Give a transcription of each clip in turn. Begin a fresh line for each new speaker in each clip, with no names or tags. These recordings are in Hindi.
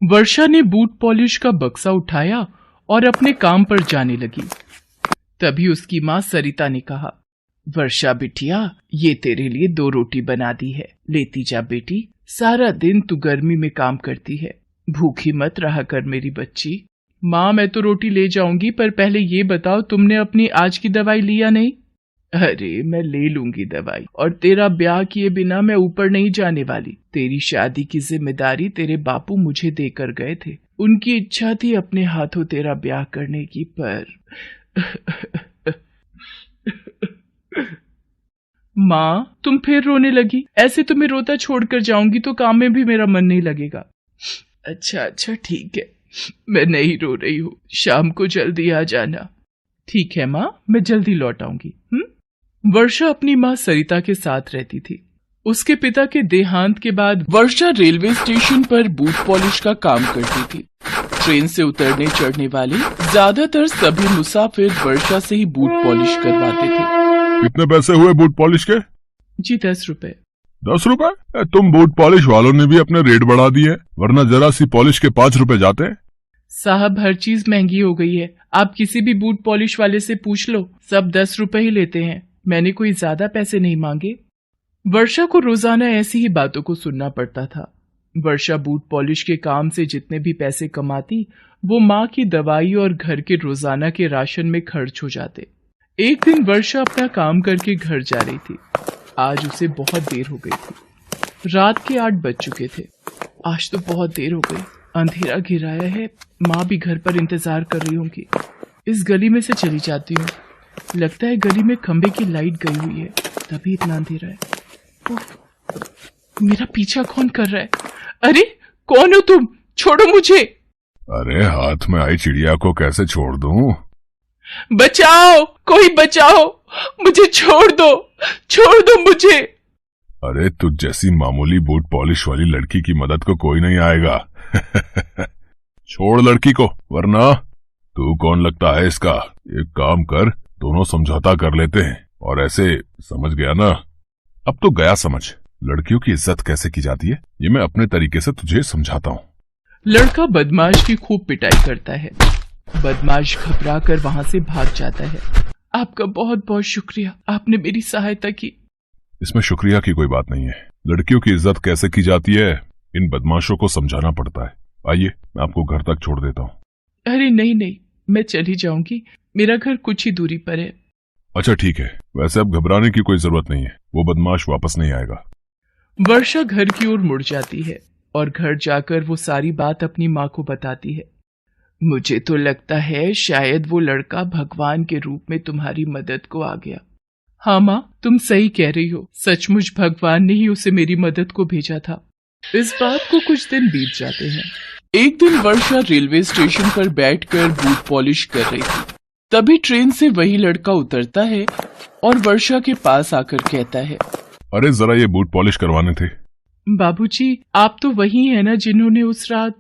वर्षा ने बूट पॉलिश का बक्सा उठाया और अपने काम पर जाने लगी। तभी उसकी माँ सरिता ने कहा, वर्षा बिटिया, ये तेरे लिए 2 रोटी बना दी है, लेती जा बेटी। सारा दिन तू गर्मी में काम करती है, भूखी मत रहा कर मेरी बच्ची। माँ, मैं तो रोटी ले जाऊंगी, पर पहले ये बताओ तुमने अपनी आज की दवाई लिया नहीं? अरे मैं ले लूंगी दवाई, और तेरा ब्याह किए बिना मैं ऊपर नहीं जाने वाली। तेरी शादी की जिम्मेदारी तेरे बापू मुझे देकर गए थे। उनकी इच्छा थी अपने हाथों तेरा ब्याह करने की, पर माँ, तुम फिर रोने लगी। ऐसे तुम्हें रोता छोड़कर जाऊंगी तो काम में भी मेरा मन नहीं लगेगा। अच्छा ठीक है, मैं नहीं रो रही हूँ। शाम को जल्दी आ जाना। ठीक है माँ, मैं जल्दी लौट आऊंगी। वर्षा अपनी माँ सरिता के साथ रहती थी। उसके पिता के देहांत के बाद वर्षा रेलवे स्टेशन पर बूट पॉलिश का काम करती थी। ट्रेन से उतरने चढ़ने वाले ज्यादातर सभी मुसाफिर वर्षा से ही बूट पॉलिश करवाते थे।
कितने पैसे हुए बूट पॉलिश के?
जी 10 रुपए।
10 रुपए? तुम बूट पॉलिश वालों ने भी अपने रेट बढ़ा दिए, वरना जरा सी पॉलिश के 5 रुपए जाते।
साहब, हर चीज महंगी हो गई है। आप किसी भी बूट पॉलिश वाले से पूछ लो, सब 10 रुपए ही लेते हैं। मैंने कोई ज्यादा पैसे नहीं मांगे। वर्षा को रोजाना ऐसी ही बातों को सुनना पड़ता था। वर्षा बूट पॉलिश के काम से जितने भी पैसे कमाती, वो माँ की दवाई और घर के रोजाना के राशन में खर्च हो जाते। एक दिन वर्षा अपना काम करके घर जा रही थी। आज उसे बहुत देर हो गई थी। रात के 8 बज चुके थे। आज तो बहुत देर हो गई, अंधेरा घिराया है। माँ भी घर पर इंतजार कर रही होंगी। इस गली में से चली जाती हूँ। लगता है गली में खंबे की लाइट गई हुई है, तभी इतना अंधेरा है। मेरा पीछा कौन कर रहा है? अरे कौन हो तुम? छोड़ो मुझे।
अरे हाथ में आई चिड़िया को कैसे छोड़ दूं?
बचाओ, कोई बचाओ, मुझे छोड़ दो मुझे।
अरे तुझ जैसी मामूली बूट पॉलिश वाली लड़की की मदद को कोई नहीं आएगा। छोड़ लड़की को, वरना तू कौन लगता है इसका? एक काम कर, दोनों समझौता कर लेते हैं। और ऐसे समझ गया ना? अब तो गया समझ। लड़कियों की इज्जत कैसे की जाती है, ये मैं अपने तरीके से तुझे समझाता हूँ।
लड़का बदमाश की खूब पिटाई करता है। बदमाश घबरा कर वहाँ से भाग जाता है। आपका बहुत बहुत शुक्रिया, आपने मेरी सहायता की।
इसमें शुक्रिया की कोई बात नहीं है। लड़कियों की इज्जत कैसे की जाती है, इन बदमाशों को समझाना पड़ता है। आइए, मैं आपको घर तक छोड़ देता हूँ।
अरे नहीं, मैं चली जाऊंगी। मेरा घर कुछ ही दूरी पर है।
अच्छा ठीक है, वैसे अब घबराने की कोई जरूरत नहीं है, वो बदमाश वापस नहीं आएगा।
वर्षा घर की ओर मुड़ जाती है और घर जाकर वो सारी बात अपनी माँ को बताती है। मुझे तो लगता है शायद वो लड़का भगवान के रूप में तुम्हारी मदद को आ गया। हाँ माँ, तुम सही कह रही हो। सचमुच भगवान ने ही उसे मेरी मदद को भेजा था। इस बात को कुछ दिन बीत जाते हैं। एक दिन वर्षा रेलवे स्टेशन पर बैठकर बूट पॉलिश कर रही थी। तभी ट्रेन से वही लड़का उतरता है और वर्षा के पास आकर कहता है,
अरे जरा ये बूट पॉलिश करवाने थे।
बाबूजी, आप तो वही है ना जिन्होंने उस रात?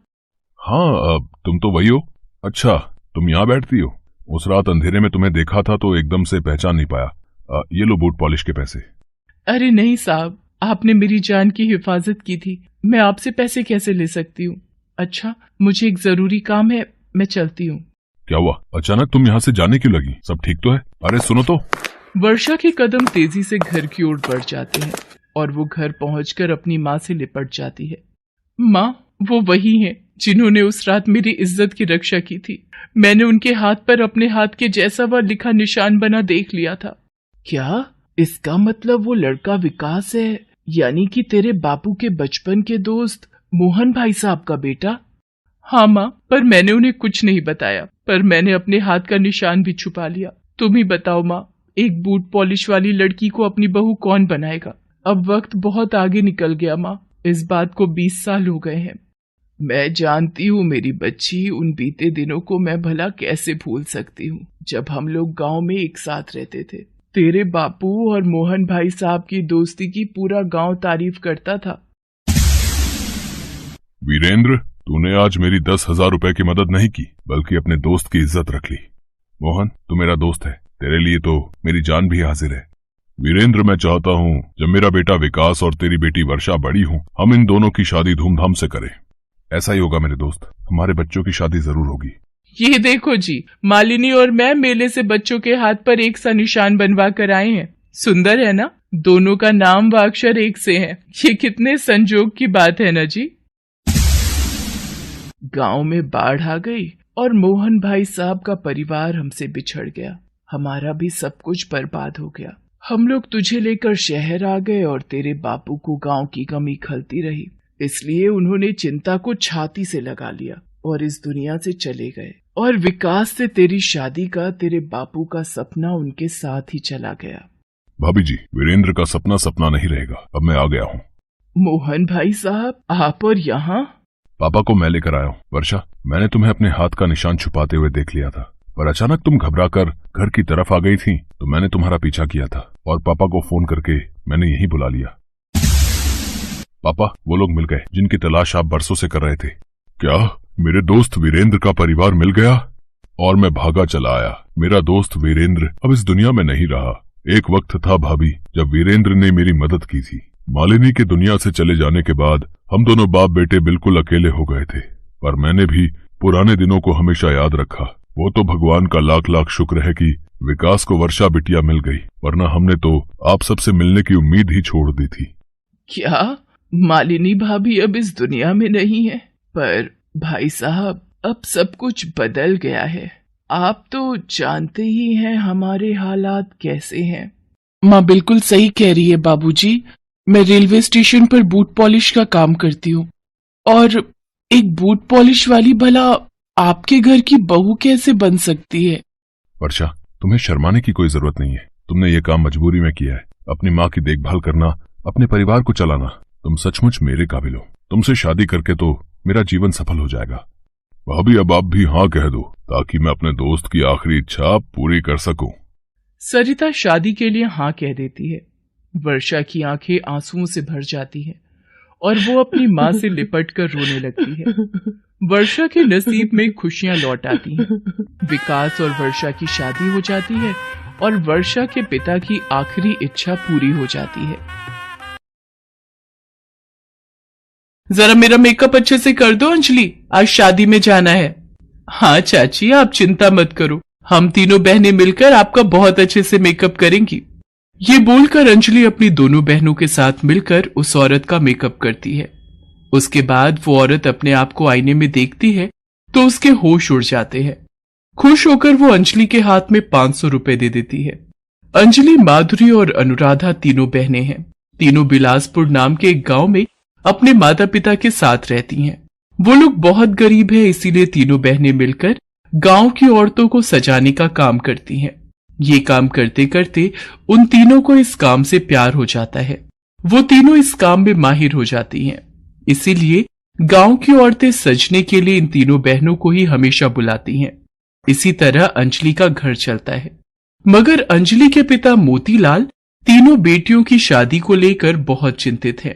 हाँ, तुम तो वही हो। अच्छा, तुम यहाँ बैठती हो। उस रात अंधेरे में तुम्हें देखा था तो एकदम से पहचान नहीं पाया। ये लो बूट पॉलिश के पैसे।
अरे नहीं साहब, आपने मेरी जान की हिफाजत की थी, मैं आपसे पैसे कैसे ले सकती हूँ? अच्छा, मुझे एक जरूरी काम है, मैं चलती हूँ।
क्या हुआ, अचानक तुम यहाँ से जाने क्यों लगी? सब ठीक तो है? अरे सुनो तो।
वर्षा के कदम तेजी से घर की ओर बढ़ जाते हैं और वो घर पहुंचकर अपनी माँ से लिपट जाती है। माँ, वो वही हैं जिन्होंने उस रात मेरी इज्जत की रक्षा की थी। मैंने उनके हाथ पर अपने हाथ के जैसा वह लिखा निशान बना देख लिया था। क्या? इसका मतलब वो लड़का विकास है, यानी कि तेरे बापू के बचपन के दोस्त मोहन भाई साहब का बेटा? हाँ माँ, पर मैंने उन्हें कुछ नहीं बताया, पर मैंने अपने हाथ का निशान भी छुपा लिया। तुम ही बताओ माँ, एक बूट पॉलिश वाली लड़की को अपनी बहू कौन बनाएगा? अब वक्त बहुत आगे निकल गया माँ, इस बात को 20 साल हो गए हैं। मैं जानती हूँ मेरी बच्ची, उन बीते दिनों को मैं भला कैसे भूल सकती हूँ जब हम लोग गांव में एक साथ रहते थे। तेरे बापू और मोहन भाई साहब की दोस्ती की पूरा गांव तारीफ करता था।
वीरेंद्र, तूने आज मेरी 10,000 रुपए की मदद नहीं की, बल्कि अपने दोस्त की इज्जत रख ली। मोहन, तू मेरा दोस्त है, तेरे लिए तो मेरी जान भी हाजिर है। वीरेंद्र, मैं चाहता हूँ जब मेरा बेटा विकास और तेरी बेटी वर्षा बड़ी हो, हम इन दोनों की शादी धूमधाम से करें। ऐसा ही होगा मेरे दोस्त, हमारे बच्चों की शादी जरूर होगी।
ये देखो जी, मालिनी और मैं मेले से बच्चों के हाथ पर एक सा निशान बनवा कर आए हैं। सुंदर है ना? दोनों का नाम व अक्षर एक से है। ये कितने संजोग की बात है ना जी। गांव में बाढ़ आ गई और मोहन भाई साहब का परिवार हमसे बिछड़ गया। हमारा भी सब कुछ बर्बाद हो गया। हम लोग तुझे लेकर शहर आ गए और तेरे बापू को गांव की कमी खलती रही, इसलिए उन्होंने चिंता को छाती से लगा लिया और इस दुनिया से चले गए। और विकास से तेरी शादी का तेरे बापू का सपना उनके साथ ही चला गया।
भाभी जी, वीरेंद्र का सपना सपना नहीं रहेगा। अब मैं आ गया हूँ।
मोहन भाई साहब, आप और यहाँ?
पापा को मैं लेकर आया हूँ। वर्षा, मैंने तुम्हें अपने हाथ का निशान छुपाते हुए देख लिया था, पर अचानक तुम घबराकर घर की तरफ आ गई थी, तो मैंने तुम्हारा पीछा किया था और पापा को फोन करके मैंने यहीं बुला लिया। पापा, वो लोग मिल गए जिनकी तलाश आप बरसों से कर रहे थे। क्या मेरे दोस्त वीरेंद्र का परिवार मिल गया? और मैं भागा चला आया। मेरा दोस्त वीरेंद्र अब इस दुनिया में नहीं रहा। एक वक्त था भाभी, जब वीरेंद्र ने मेरी मदद की थी। मालिनी के दुनिया से चले जाने के बाद हम दोनों बाप बेटे बिल्कुल अकेले हो गए थे, पर मैंने भी पुराने दिनों को हमेशा याद रखा। वो तो भगवान का लाख लाख शुक्र है कि विकास को वर्षा बिटिया मिल गई, वरना हमने तो आप सबसे मिलने की उम्मीद ही छोड़ दी थी।
क्या मालिनी भाभी अब इस दुनिया में नहीं है? पर भाई साहब, अब सब कुछ बदल गया है। आप तो जानते ही हैं हमारे हालात कैसे हैं। माँ बिल्कुल सही कह रही है बाबूजी। मैं रेलवे स्टेशन पर बूट पॉलिश का काम करती हूँ, और एक बूट पॉलिश वाली भला आपके घर की बहू कैसे बन सकती है?
वर्षा, तुम्हें शर्माने की कोई जरूरत नहीं है। तुमने ये काम मजबूरी में किया है। अपनी माँ की देखभाल करना, अपने परिवार को चलाना, तुम सचमुच मेरे काबिल हो। तुमसे शादी करके तो मेरा जीवन सफल हो जाएगा। भाभी, अब आप भी हाँ कह दो, ताकि मैं अपने दोस्त की आखिरी इच्छा पूरी कर सकूं।
सरिता शादी के लिए हाँ कह देती है। वर्षा की आंखें आंसुओं से भर जाती हैं और वो अपनी माँ से लिपट कर रोने लगती है। वर्षा के नसीब में खुशियां लौट आती हैं। विकास और वर्षा की शादी हो जाती है और वर्षा के पिता की आखिरी इच्छा पूरी हो जाती है। जरा मेरा मेकअप अच्छे से कर दो अंजलि, आज शादी में जाना है। हाँ चाची, आप चिंता मत करो, हम तीनों बहनें मिलकर आपका बहुत अच्छे से मेकअप करेंगी। ये बोलकर अंजलि अपनी दोनों बहनों के साथ मिलकर उस औरत का मेकअप करती है। उसके बाद वो औरत अपने आप को आईने में देखती है तो उसके होश उड़ जाते हैं। खुश होकर वो अंजलि के हाथ में 500 रुपए दे देती है। अंजलि, माधुरी और अनुराधा तीनों बहनें हैं। तीनों बिलासपुर नाम के एक गांव में अपने माता पिता के साथ रहती हैं। वो लोग बहुत गरीब हैं, इसीलिए तीनों बहनें मिलकर गांव की औरतों को सजाने का काम करती हैं। ये काम करते करते उन तीनों को इस काम से प्यार हो जाता है। वो तीनों इस काम में माहिर हो जाती हैं। इसीलिए गांव की औरतें सजने के लिए इन तीनों बहनों को ही हमेशा बुलाती हैं। इसी तरह अंजलि का घर चलता है। मगर अंजलि के पिता मोतीलाल तीनों बेटियों की शादी को लेकर बहुत चिंतित हैं।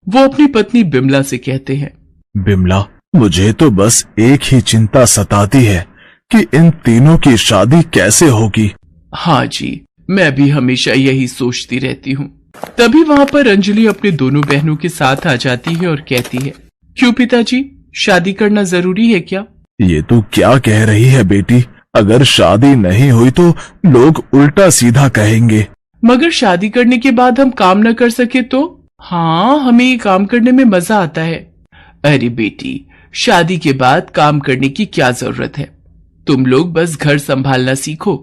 वो अपनी पत्नी बिमला से कहते हैं,
बिमला, मुझे तो बस एक ही चिंता सताती है कि इन तीनों की शादी कैसे होगी।
हाँ जी, मैं भी हमेशा यही सोचती रहती हूँ। तभी वहाँ पर अंजलि अपने दोनों बहनों के साथ आ जाती है और कहती है, क्यों पिताजी, शादी करना जरूरी है क्या?
ये तू क्या कह रही है बेटी? अगर शादी नहीं हुई तो लोग उल्टा सीधा कहेंगे।
मगर शादी करने के बाद हम काम न कर सके तो? हाँ, हमें ये काम करने में मजा आता है। अरे बेटी, शादी के बाद काम करने की क्या जरूरत है? तुम लोग बस घर संभालना सीखो,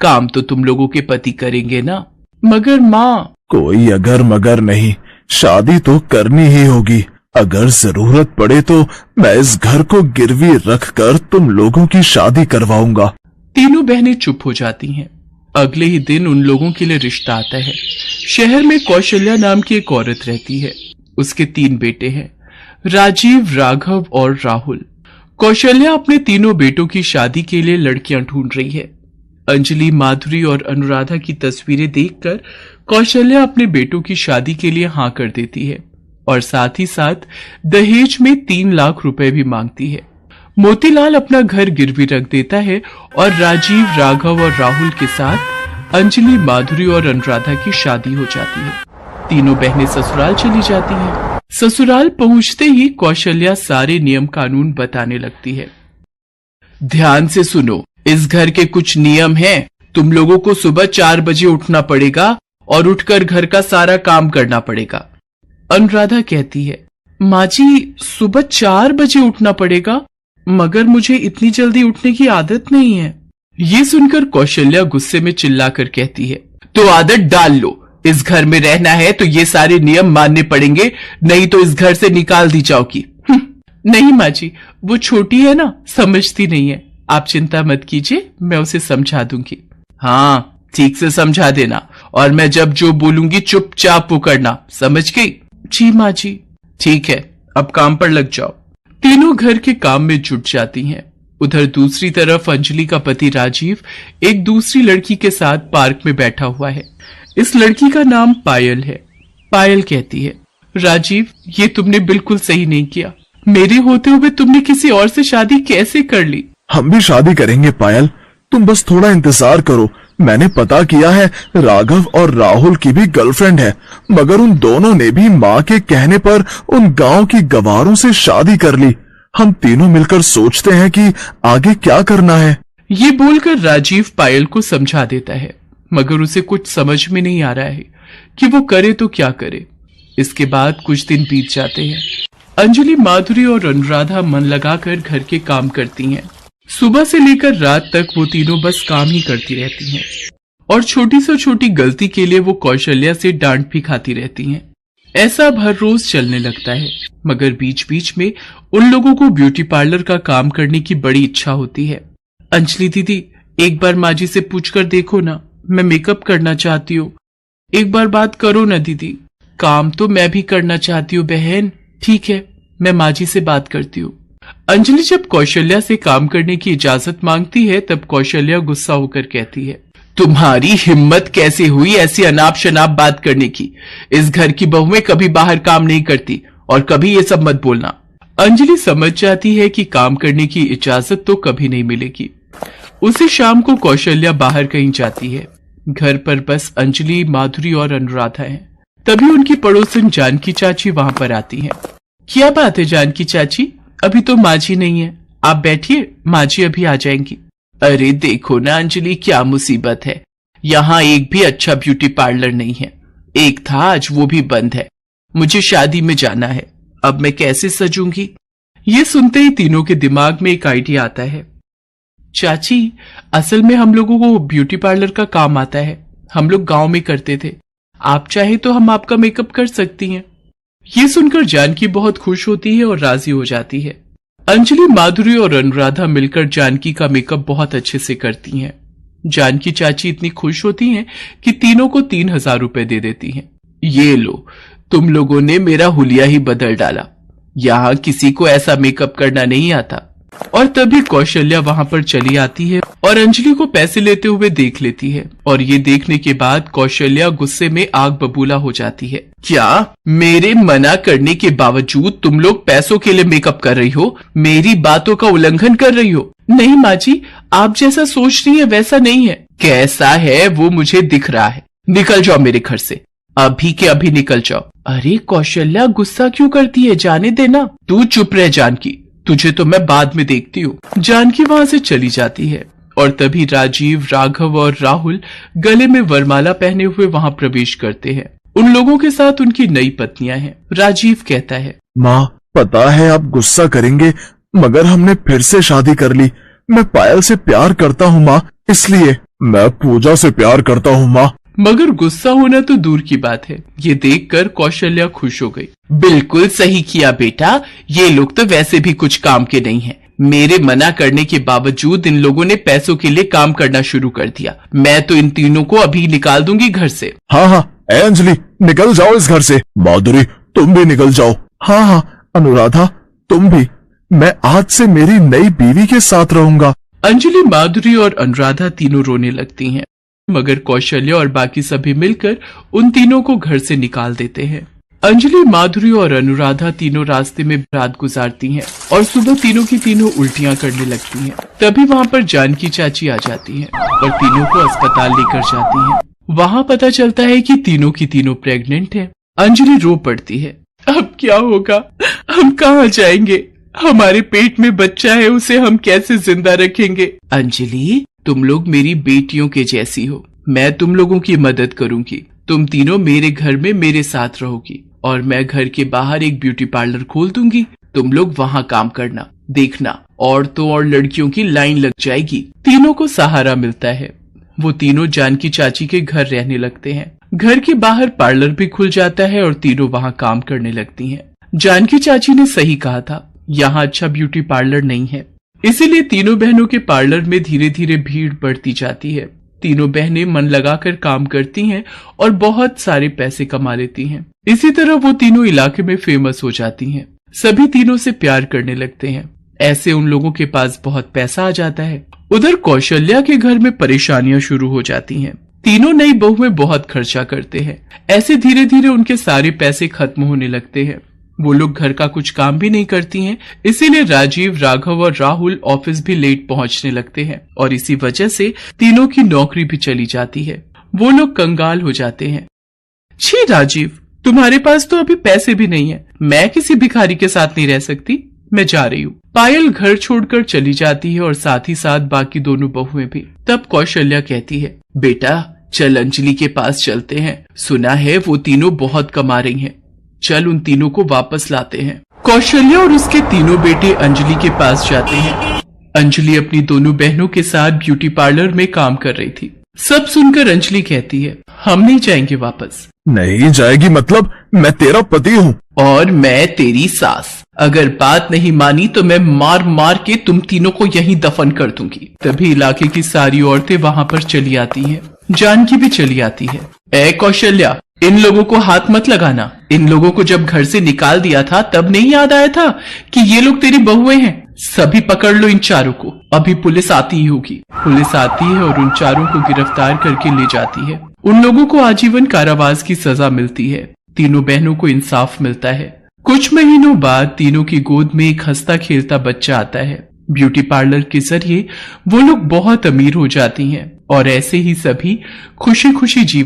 काम तो तुम लोगों के पति करेंगे ना। मगर माँ,
कोई अगर मगर नहीं, शादी तो करनी ही होगी। अगर जरूरत पड़े तो मैं इस घर को गिरवी रखकर तुम लोगों की शादी करवाऊंगा।
तीनों बहनें चुप हो जाती हैं। अगले ही दिन उन लोगों के लिए रिश्ता आता है। शहर में कौशल्या नाम की एक औरत रहती है। उसके 3 बेटे हैं, राजीव, राघव और राहुल। कौशल्या अपने तीनों बेटों की शादी के लिए लड़कियां ढूंढ रही है। अंजलि, माधुरी और अनुराधा की तस्वीरें देखकर कौशल्या अपने बेटों की शादी के लिए हाँ कर देती है और साथ ही साथ दहेज में 3 लाख रुपए भी मांगती है। मोतीलाल अपना घर गिरवी रख देता है और राजीव, राघव और राहुल के साथ अंजलि, माधुरी और अनुराधा की शादी हो जाती है। तीनों बहनें ससुराल चली जाती हैं। ससुराल पहुंचते ही कौशल्या सारे नियम कानून बताने लगती है। ध्यान से सुनो, इस घर के कुछ नियम हैं। तुम लोगों को सुबह 4 बजे उठना पड़ेगा और उठकर घर का सारा काम करना पड़ेगा। अनुराधा कहती है, माँ जी सुबह 4 बजे उठना पड़ेगा, मगर मुझे इतनी जल्दी उठने की आदत नहीं है। ये सुनकर कौशल्या गुस्से में चिल्लाकर कहती है, तो आदत डाल लो। इस घर में रहना है तो ये सारे नियम मानने पड़ेंगे, नहीं तो इस घर से निकाल दी जाओगी। नहीं माँ जी, वो छोटी है ना, समझती नहीं है। आप चिंता मत कीजिए, मैं उसे समझा दूंगी। हाँ, ठीक से समझा देना, और मैं जब जो बोलूंगी चुपचाप वो करना, समझ गई? जी माँ जी। ठीक है, अब काम पर लग जाओ। तीनों घर के काम में जुट जाती हैं। उधर दूसरी तरफ अंजलि का पति राजीव एक दूसरी लड़की के साथ पार्क में बैठा हुआ है। इस लड़की का नाम पायल है। पायल कहती है, राजीव ये तुमने बिल्कुल सही नहीं किया। मेरे होते हुए तुमने किसी और से शादी कैसे कर ली?
हम भी शादी करेंगे पायल, तुम बस थोड़ा इंतजार करो। मैंने पता किया है, राघव और राहुल की भी गर्लफ्रेंड है, मगर उन दोनों ने भी माँ के कहने पर उन गांव की गवारों से शादी कर ली। हम तीनों मिलकर सोचते हैं कि आगे क्या करना है।
ये बोलकर राजीव पायल को समझा देता है, मगर उसे कुछ समझ में नहीं आ रहा है कि वो करे तो क्या करे। इसके बाद कुछ दिन बीत जाते हैं। अंजलि, माधुरी और अनुराधा मन लगाकर घर के काम करती हैं। सुबह से लेकर रात तक वो तीनों बस काम ही करती रहती हैं और छोटी से छोटी गलती के लिए वो कौशल्या से डांट भी खाती रहती हैं। ऐसा हर रोज चलने लगता है, मगर बीच बीच में उन लोगों को ब्यूटी पार्लर का काम करने की बड़ी इच्छा होती है। अंजलि दीदी, एक बार माँ जी से पूछकर देखो ना, मैं मेकअप करना चाहती हूँ। एक बार बात करो ना दीदी। काम तो मैं भी करना चाहती हूँ बहन। ठीक है, मैं माँ जी से बात करती हूँ। अंजलि जब कौशल्या से काम करने की इजाजत मांगती है, तब कौशल्या गुस्सा होकर कहती है, तुम्हारी हिम्मत कैसे हुई ऐसी अनाप शनाप बात करने की? इस घर की बहुएं कभी बाहर काम नहीं करती, और कभी ये सब मत बोलना। अंजलि समझ जाती है कि काम करने की इजाजत तो कभी नहीं मिलेगी। उसी शाम को कौशल्या बाहर कहीं जाती है। घर पर बस अंजलि, माधुरी और अनुराधा हैं। तभी उनकी पड़ोसन जानकी चाची वहां पर आती हैं। क्या बात है जानकी चाची, अभी तो माँ जी नहीं है, आप बैठिए, माँ जी अभी आ जाएंगी। अरे देखो ना अंजलि, क्या मुसीबत है, यहाँ एक भी अच्छा ब्यूटी पार्लर नहीं है। एक था, आज वो भी बंद है। मुझे शादी में जाना है, अब मैं कैसे सजूंगी? ये सुनते ही तीनों के दिमाग में एक आइडिया आता है। चाची, असल में हम लोगों को ब्यूटी पार्लर का काम आता है, हम लोग गांव में करते थे। आप चाहे तो हम आपका मेकअप कर सकती हैं। ये सुनकर जानकी बहुत खुश होती है और राजी हो जाती है। अंजलि, माधुरी और अनुराधा मिलकर जानकी का मेकअप बहुत अच्छे से करती हैं। जानकी चाची इतनी खुश होती हैं कि तीनों को 3000 रुपए दे देती हैं। ये लो, तुम लोगों ने मेरा हुलिया ही बदल डाला, यहाँ किसी को ऐसा मेकअप करना नहीं आता। और तभी कौशल्या वहां पर चली आती है और अंजलि को पैसे लेते हुए देख लेती है, और ये देखने के बाद कौशल्या गुस्से में आग बबूला हो जाती है। क्या मेरे मना करने के बावजूद तुम लोग पैसों के लिए मेकअप कर रही हो? मेरी बातों का उल्लंघन कर रही हो? नहीं माँ जी, आप जैसा सोच रही है वैसा नहीं है। कैसा है वो मुझे दिख रहा है। निकल जाओ मेरे घर से, अभी के अभी निकल जाओ। अरे कौशल्या, गुस्सा क्यों करती है, जाने देना। तू चुप रह जानकी, तुझे तो मैं बाद में देखती हूँ। जानकी वहां से चली जाती है और तभी राजीव, राघव और राहुल गले में वरमाला पहने हुए वहां प्रवेश करते हैं। उन लोगों के साथ उनकी नई पत्नियां हैं। राजीव कहता है,
माँ, पता है आप गुस्सा करेंगे, मगर हमने फिर से शादी कर ली। मैं पायल से प्यार करता हूँ माँ, इसलिए। मैं पूजा से प्यार करता हूँ माँ।
मगर गुस्सा होना तो दूर की बात है। ये देखकर कौशल्या खुश हो गई। बिल्कुल सही किया बेटा, ये लोग तो वैसे भी कुछ काम के नहीं हैं। मेरे मना करने के बावजूद इन लोगों ने पैसों के लिए काम करना शुरू कर दिया। मैं तो इन तीनों को अभी निकाल दूंगी घर से।
हाँ हाँ, ए अंजलि, निकल जाओ इस घर से। माधुरी, तुम भी निकल जाओ। हाँ हाँ, अनुराधा, तुम भी। मैं आज से मेरी नई बीवी के साथ रहूंगा।
अंजलि, माधुरी और अनुराधा तीनों रोने लगती हैं, मगर कौशल्या और बाकी सभी मिलकर उन तीनों को घर से निकाल देते हैं। अंजलि, माधुरी और अनुराधा तीनों रास्ते में रात गुजारती हैं और सुबह तीनों की तीनों उल्टियां करने लगती हैं। तभी वहां पर जानकी चाची आ जाती हैं और तीनों को अस्पताल लेकर जाती हैं। वहां पता चलता है कि तीनों की तीनों प्रेग्नेंट हैं। अंजलि रो पड़ती है। अब क्या होगा? हम कहाँ जाएंगे? हमारे पेट में बच्चा है, उसे हम कैसे जिंदा रखेंगे? अंजलि, तुम लोग मेरी बेटियों के जैसी हो, मैं तुम लोगों की मदद करूंगी। तुम तीनों मेरे घर में मेरे साथ रहोगी और मैं घर के बाहर एक ब्यूटी पार्लर खोल दूंगी। तुम लोग वहाँ काम करना, देखना औरतों और लड़कियों की लाइन लग जाएगी। तीनों को सहारा मिलता है। वो तीनों जानकी चाची के घर रहने लगते हैं। घर के बाहर पार्लर भी खुल जाता है और तीनों वहाँ काम करने लगती हैं। जानकी चाची ने सही कहा था, यहाँ अच्छा ब्यूटी पार्लर नहीं है, इसीलिए तीनों बहनों के पार्लर में धीरे धीरे भीड़ बढ़ती जाती है। तीनों बहनें मन लगाकर काम करती हैं और बहुत सारे पैसे कमा लेती हैं। इसी तरह वो तीनों इलाके में फेमस हो जाती हैं। सभी तीनों से प्यार करने लगते हैं। ऐसे उन लोगों के पास बहुत पैसा आ जाता है। उधर कौशल्या के घर में परेशानियां शुरू हो जाती हैं। तीनों नई बहू में बहुत खर्चा करते हैं। ऐसे धीरे धीरे उनके सारे पैसे खत्म होने लगते हैं। वो लोग घर का कुछ काम भी नहीं करती हैं, इसीलिए राजीव, राघव और राहुल ऑफिस भी लेट पहुंचने लगते हैं और इसी वजह से तीनों की नौकरी भी चली जाती है। वो लोग कंगाल हो जाते हैं। छी राजीव, तुम्हारे पास तो अभी पैसे भी नहीं है। मैं किसी भिखारी के साथ नहीं रह सकती, मैं जा रही हूँ। पायल घर छोड़कर चली जाती है और साथ ही साथ बाकी दोनों बहुएं भी। तब कौशल्या कहती है, बेटा चल अंजलि के पास चलते हैं, सुना है वो तीनों बहुत कमा रही हैं। चल उन तीनों को वापस लाते हैं। कौशल्या और उसके तीनों बेटे अंजलि के पास जाते हैं। अंजलि अपनी दोनों बहनों के साथ ब्यूटी पार्लर में काम कर रही थी। सब सुनकर अंजलि कहती है, हम नहीं जाएंगे वापस।
नहीं जाएगी मतलब? मैं तेरा पति हूँ
और मैं तेरी सास। अगर बात नहीं मानी तो मैं मार मार के तुम तीनों को यहीं दफन कर दूंगी। तभी इलाके की सारी औरतें वहाँ पर चली आती हैं। जानकी भी चली आती है। ए कौशल्या, इन लोगों को हाथ मत लगाना। इन लोगों को जब घर से निकाल दिया था तब नहीं याद आया था कि ये लोग तेरी बहुएं हैं? सभी पकड़ लो इन चारों को, अभी पुलिस आती ही होगी। पुलिस आती है और उन चारों को गिरफ्तार करके ले जाती है। उन लोगों को आजीवन कारावास की सजा मिलती है। तीनों बहनों को इंसाफ मिलता है। कुछ महीनों बाद तीनों की गोद में एक हंसता खेलता बच्चा आता है। ब्यूटी पार्लर के जरिए वो लोग बहुत अमीर हो जाती हैं और ऐसे ही सभी खुशी खुशी जीवन